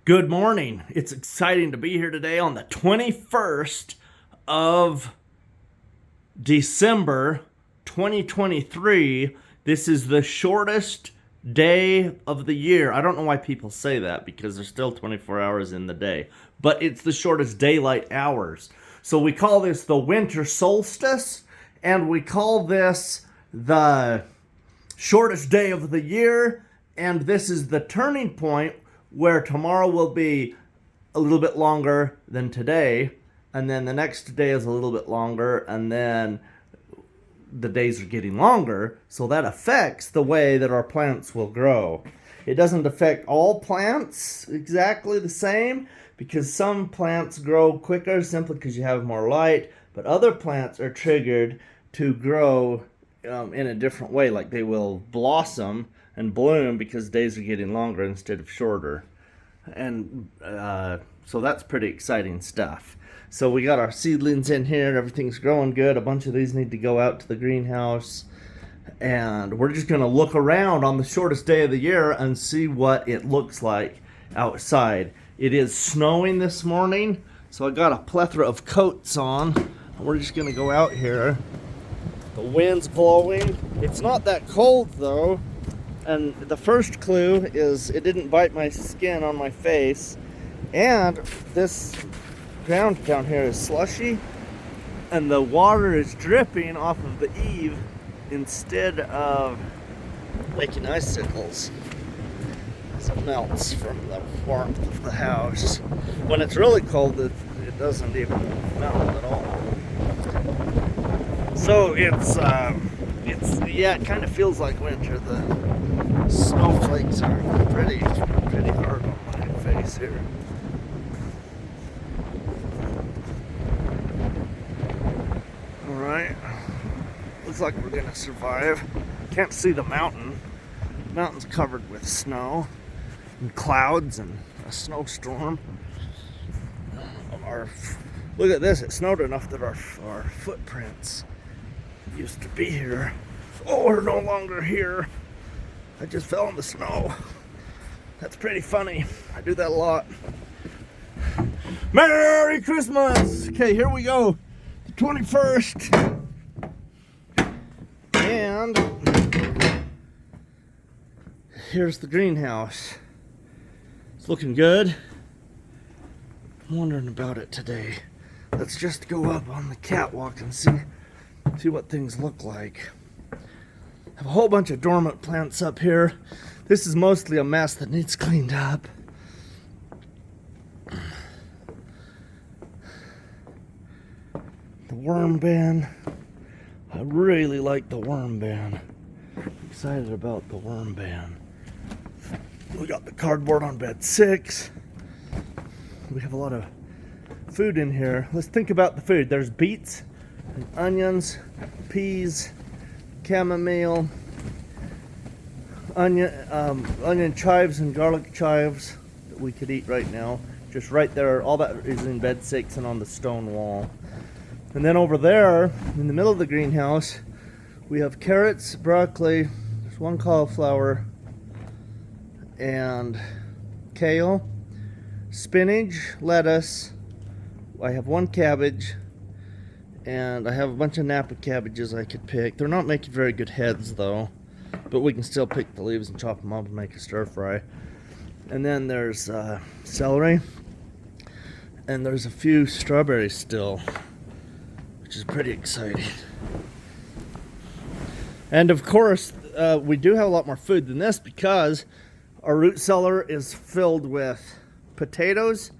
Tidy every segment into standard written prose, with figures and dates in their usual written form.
Good morning. It's exciting to be here today on the 21st of December 2023. This is the shortest day of the year. I don't know why people say that because there's still 24 hours in the day, but it's the shortest daylight hours. So we call this the winter solstice, and we call this the shortest day of the year, and this is the turning point where tomorrow will be a little bit longer than today, and then the next day is a little bit longer, and then the days are getting longer, so that affects the way that our plants will grow. It doesn't affect all plants exactly the same, because some plants grow quicker simply because you have more light, but other plants are triggered to grow in a different way, like they will blossom and bloom because days are getting longer instead of shorter. And so that's pretty exciting stuff. So we got our seedlings in here, everything's growing good. A bunch of these need to go out to the greenhouse, and we're just going to look around on the shortest day of the year and see what it looks like outside. It is snowing this morning, so I got a plethora of coats on. We're just going to go out here. The wind's blowing. It's not that cold though. And the first clue is it didn't bite my skin on my face. And this ground down here is slushy, and the water is dripping off of the eave instead of making icicles as it melts from the warmth of the house. When it's really cold, it doesn't even melt at all. So it kind of feels like winter. The snowflakes are pretty hard on my face here. Alright, looks like we're gonna survive. Can't see the mountain. The mountain's covered with snow and clouds and a snowstorm. Look at this, it snowed enough that our footprints used to be here. Oh, we're no longer here. I just fell in the snow. That's pretty funny. I do that a lot. Merry Christmas! Okay, here we go. The 21st. And here's the greenhouse. It's looking good. I'm wondering about it today. Let's just go up on the catwalk and see what things look like. I have a whole bunch of dormant plants up here. This is mostly a mess that needs cleaned up. The worm bin. I really like the worm bin. I'm excited about the worm bin. We got the cardboard on bed 6. We have a lot of food in here. Let's think about the food. There's beets and onions, peas, chamomile, onion chives and garlic chives that we could eat right now. Just right there, all that is in bed 6 and on the stone wall. And then over there, in the middle of the greenhouse, we have carrots, broccoli, there's one cauliflower, and kale, spinach, lettuce. I have one cabbage, and I have a bunch of Napa cabbages I could pick. They're not making very good heads though, but we can still pick the leaves and chop them up and make a stir fry. And then there's celery, and there's a few strawberries still, which is pretty exciting. And of course, we do have a lot more food than this because our root cellar is filled with potatoes,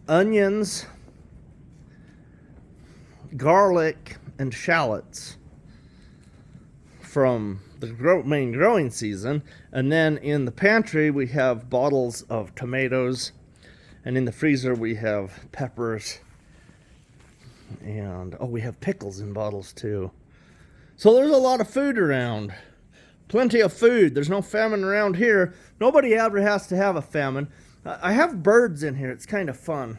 onions, garlic, and shallots from the main growing season. And then in the pantry we have bottles of tomatoes, and in the freezer we have peppers, and we have pickles in bottles too. So there's a lot of food around. Plenty of food. There's no famine around here. Nobody ever has to have a famine. I have birds in here. It's kind of fun.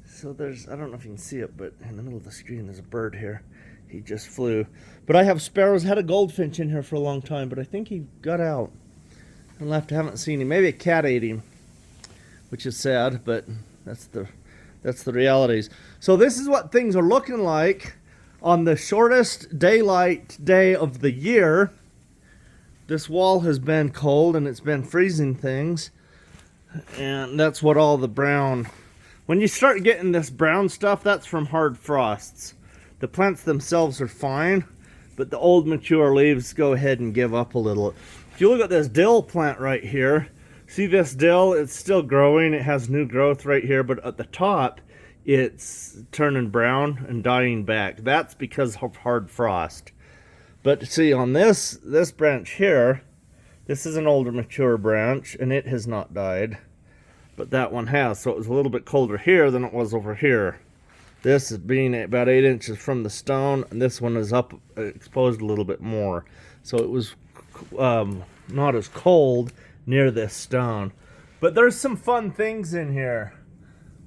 So I don't know if you can see it, but in the middle of the screen there's a bird here. He just flew. But I have sparrows. I had a goldfinch in here for a long time, but I think he got out and left. I haven't seen him. Maybe a cat ate him. which is sad, but that's the realities. So this is what things are looking like on the shortest daylight day of the year. This wall has been cold and it's been freezing things, and that's what all the brown, when you start getting this brown stuff, that's from hard frosts. The plants themselves are fine, but the old mature leaves go ahead and give up a little. If you look at this dill plant right here, see this dill, it's still growing, it has new growth right here, but at the top it's turning brown and dying back. That's because of hard frost. But see, on this branch here, this is an older mature branch, and it has not died. But that one has, so it was a little bit colder here than it was over here. This is being about 8 inches from the stone, and this one is up, exposed a little bit more. So it was not as cold near this stone. But there's some fun things in here.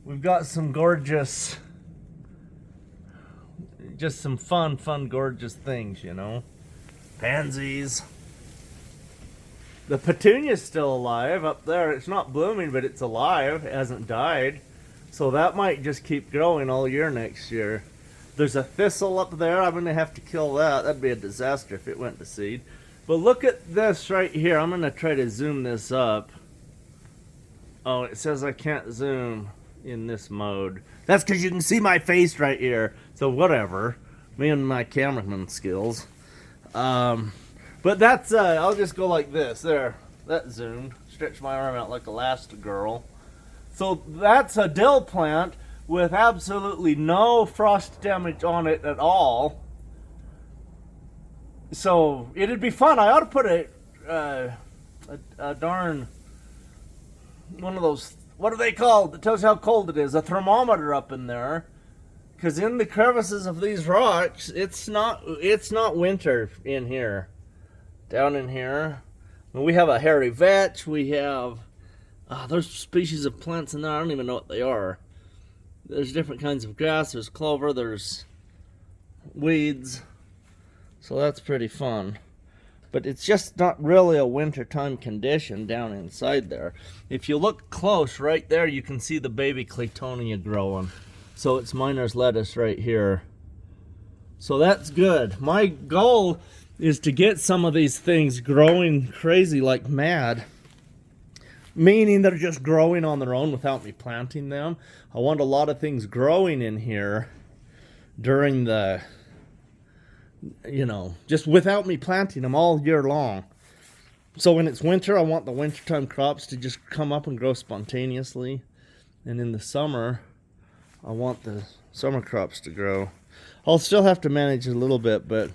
We've got some gorgeous, just some fun, gorgeous things, you know. Pansies. The petunia's still alive up there. It's not blooming, but it's alive. It hasn't died. So that might just keep growing all year next year. There's a thistle up there. I'm going to have to kill that. That'd be a disaster if it went to seed. But look at this right here. I'm going to try to zoom this up. Oh, it says I can't zoom in this mode. That's because you can see my face right here. So whatever. Me and my cameraman skills. But that's, I'll just go like this. There. That zoomed. Stretch my arm out like Elastigirl. So that's a dill plant with absolutely no frost damage on it at all. So it'd be fun. I ought to put a darn, one of those, what are they called? It tells you how cold it is. A thermometer up in there. Because in the crevices of these rocks, it's not winter in here. Down in here. And we have a hairy vetch. We have, there's species of plants in there. I don't even know what they are. There's different kinds of grass. There's clover. There's weeds. So that's pretty fun. But it's just not really a wintertime condition down inside there. If you look close right there, you can see the baby Claytonia growing. So it's miner's lettuce right here. So that's good. My goal is to get some of these things growing crazy like mad. Meaning they're just growing on their own without me planting them. I want a lot of things growing in here during the, you know, just without me planting them all year long. So when it's winter, I want the wintertime crops to just come up and grow spontaneously. And in the summer, I want the summer crops to grow. I'll still have to manage a little bit, but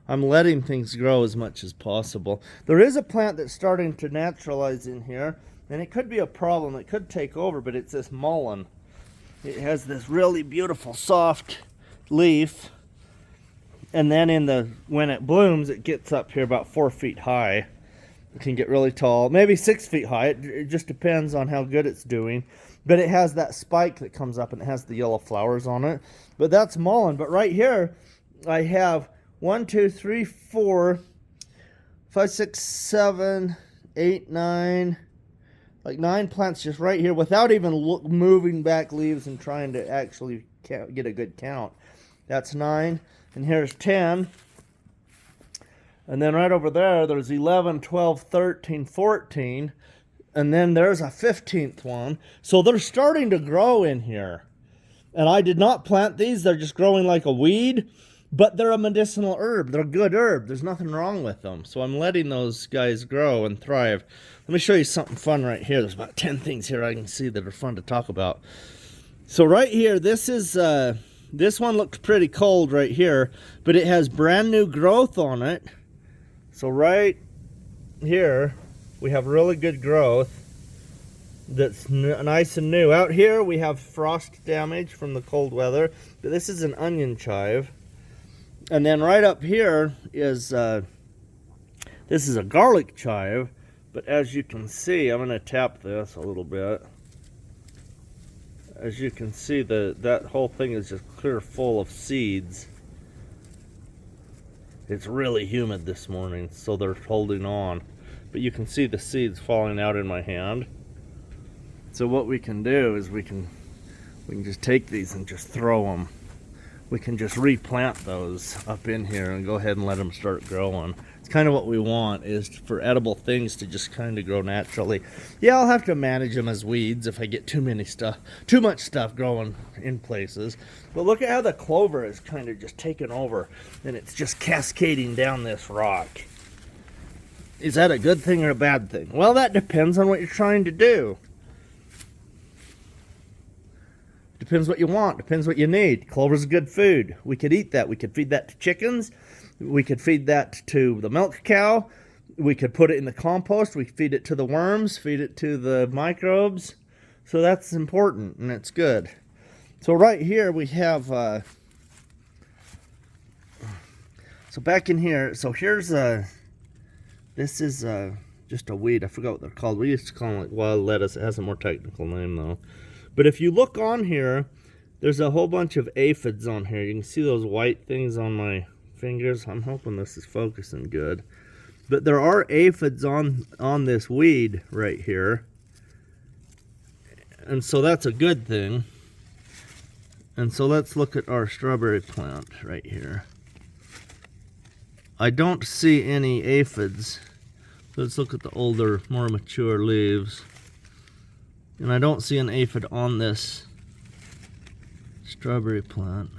I'm letting things grow as much as possible. There is a plant that's starting to naturalize in here, and it could be a problem. It could take over, but it's this mullein. It has this really beautiful soft leaf, and then when it blooms, it gets up here about 4 feet high. It can get really tall, maybe 6 feet high. It just depends on how good it's doing. But it has that spike that comes up, and it has the yellow flowers on it. But that's mullein. But right here, I have 1, 2, 3, 4, 5, 6, 7, 8, 9, like 9 plants just right here without even moving back leaves and trying to actually get a good count. That's 9, and here's 10. And then right over there, there's 11, 12, 13, 14. And then there's a 15th one. So they're starting to grow in here. And I did not plant these. They're just growing like a weed. But they're a medicinal herb. They're a good herb. There's nothing wrong with them. So I'm letting those guys grow and thrive. Let me show you something fun right here. There's about 10 things here I can see that are fun to talk about. So right here, this one looks pretty cold right here. But it has brand new growth on it. So right here, we have really good growth that's nice and new. Out here, we have frost damage from the cold weather. But this is an onion chive. And then right up here is, this is a garlic chive. But as you can see, I'm going to tap this a little bit. As you can see, that whole thing is just clear full of seeds. It's really humid this morning, so they're holding on. But you can see the seeds falling out in my hand. So what we can do is we can just take these and just throw them. We can just replant those up in here and go ahead and let them start growing. It's kind of what we want, is for edible things to just kind of grow naturally. Yeah, I'll have to manage them as weeds if I get too much stuff growing in places. But look at how the clover is kind of just taken over, and it's just cascading down this rock. Is that a good thing or a bad thing? Well, that depends on what you're trying to do. Depends what you want, depends what you need. Clover's good food. We could eat that. We could feed that to chickens. We could feed that to the milk cow. We could put it in the compost. We could feed it to the worms, feed it to the microbes. So that's important, and it's good. So right here we have, so back in here, so here's this is just a weed. I forgot what they're called. We used to call them like wild lettuce. It has a more technical name though. But if you look on here, there's a whole bunch of aphids on here. You can see those white things on my fingers. I'm hoping this is focusing good. But there are aphids on this weed right here. And so that's a good thing. And so let's look at our strawberry plant right here. I don't see any aphids. Let's look at the older, more mature leaves. And I don't see an aphid on this strawberry plant.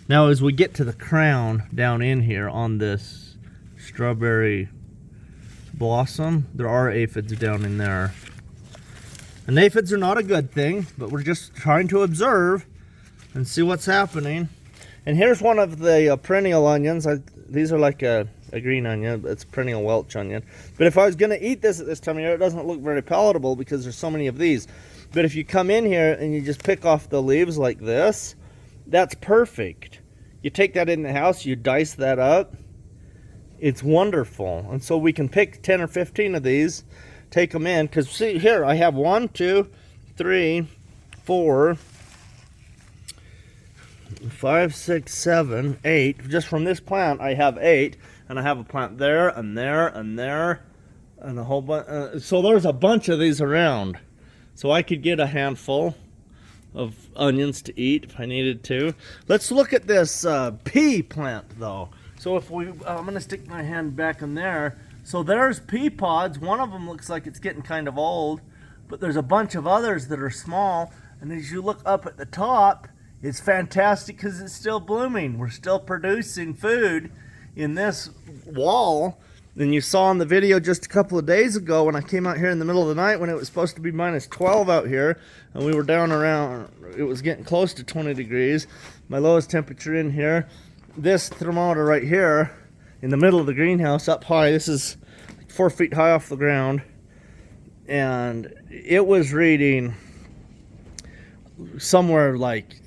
Now as we get to the crown down in here on this strawberry blossom, there are aphids down in there. And aphids are not a good thing, but we're just trying to observe and see what's happening. And here's one of the perennial onions. These are like a green onion. It's a perennial Welch onion. But if I was going to eat this at this time of year, it doesn't look very palatable because there's so many of these. But if you come in here and you just pick off the leaves like this, that's perfect. You take that in the house, you dice that up. It's wonderful. And so we can pick 10 or 15 of these, take them in. Because see here, I have 1, 2, 3, 4, 5, 6, 7, 8. Just from this plant, I have 8. And I have a plant there, and there, and there, and a whole bunch. So there's a bunch of these around. So I could get a handful of onions to eat if I needed to. Let's look at this pea plant, though. So if I'm going to stick my hand back in there. So there's pea pods. One of them looks like it's getting kind of old. But there's a bunch of others that are small. And as you look up at the top, it's fantastic because it's still blooming. We're still producing food in this wall. And you saw in the video just a couple of days ago when I came out here in the middle of the night when it was supposed to be minus 12 out here, and we were down around, it was getting close to 20 degrees. My lowest temperature in here. This thermometer right here in the middle of the greenhouse up high, this is 4 feet high off the ground, and it was reading somewhere like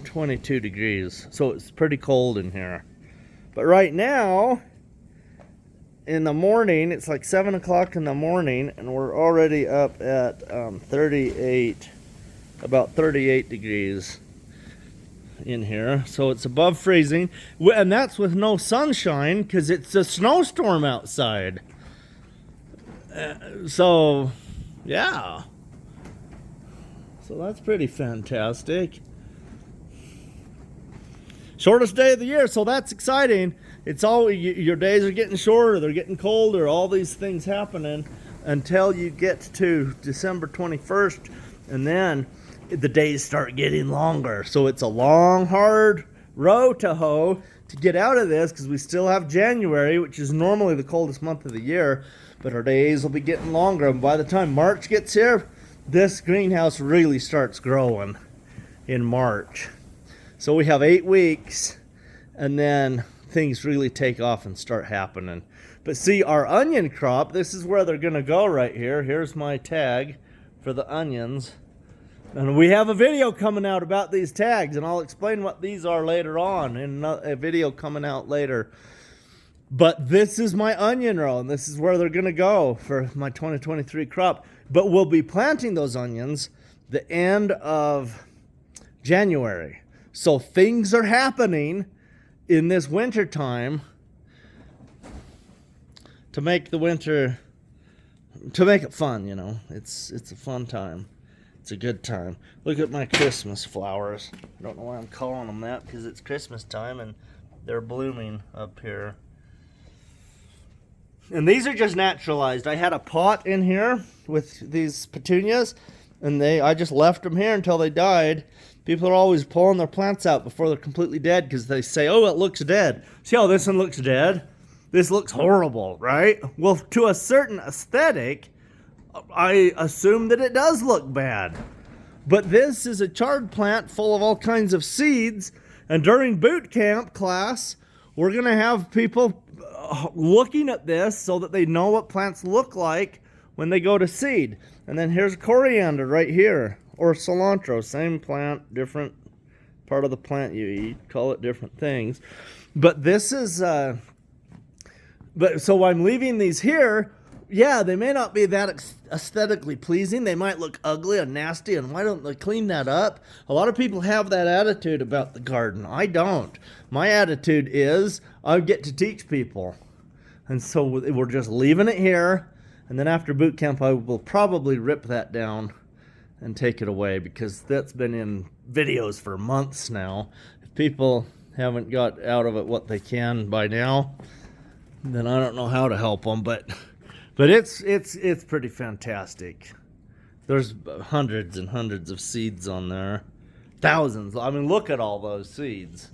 22 degrees. So it's pretty cold in here. But right now, in the morning, it's like 7 o'clock in the morning, and we're already up at about 38 degrees in here. So it's above freezing, and that's with no sunshine because it's a snowstorm outside. So, yeah. So that's pretty fantastic. Shortest day of the year, so that's exciting. It's all, your days are getting shorter, they're getting colder, all these things happening until you get to December 21st, and then the days start getting longer. So it's a long, hard row to hoe to get out of this, because we still have January, which is normally the coldest month of the year, but our days will be getting longer, and by the time March gets here, this greenhouse really starts growing in March. So we have 8 weeks, and then things really take off and start happening. But see, our onion crop, this is where they're gonna go right here. Here's my tag for the onions. And we have a video coming out about these tags, and I'll explain what these are later on in a video coming out later. But this is my onion row, and this is where they're gonna go for my 2023 crop. But we'll be planting those onions the end of January. So things are happening in this winter time to make the winter to make it fun, you know. It's a fun time. It's a good time. Look at my Christmas flowers. I don't know why I'm calling them that, because it's Christmas time and they're blooming up here. And these are just naturalized. I had a pot in here with these petunias, and I just left them here until they died. People are always pulling their plants out before they're completely dead because they say, oh, it looks dead. See how this one looks dead? This looks horrible, right? Well, to a certain aesthetic, I assume that it does look bad. But this is a chard plant full of all kinds of seeds, and during boot camp class, we're going to have people looking at this so that they know what plants look like when they go to seed. And then here's coriander right here, or cilantro, same plant, different part of the plant you eat, call it different things. But this is, so I'm leaving these here. Yeah, they may not be that aesthetically pleasing. They might look ugly and nasty, and why don't they clean that up? A lot of people have that attitude about the garden. I don't. My attitude is I get to teach people. And so we're just leaving it here, and then after boot camp I will probably rip that down and take it away, because that's been in videos for months now. If people haven't got out of it what they can by now, then I don't know how to help them, but it's pretty fantastic. There's hundreds and hundreds of seeds on there. Thousands. I mean, look at all those seeds.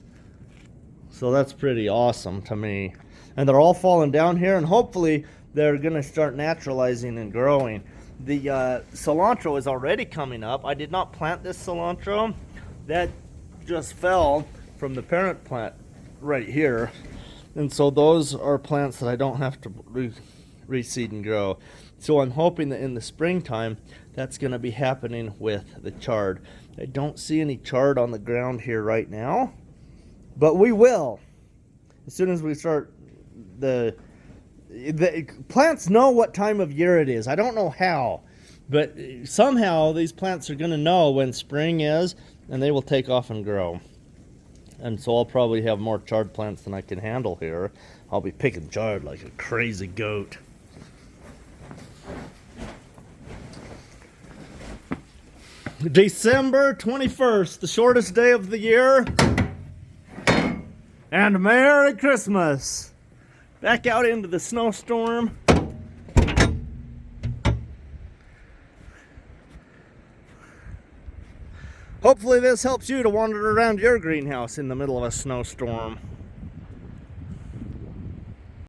So that's pretty awesome to me. And they're all falling down here, and hopefully they're going to start naturalizing and growing. The cilantro is already coming up. I did not plant this cilantro. That just fell from the parent plant right here. And so those are plants that I don't have to reseed and grow. So I'm hoping that in the springtime that's going to be happening with the chard. I don't see any chard on the ground here right now, but we will as soon as we start. The plants know what time of year it is. I don't know how, but somehow these plants are going to know when spring is, and they will take off and grow. And so I'll probably have more chard plants than I can handle here. I'll be picking chard like a crazy goat. December 21st, the shortest day of the year. And Merry Christmas. Back out into the snowstorm. Hopefully this helps you to wander around your greenhouse in the middle of a snowstorm.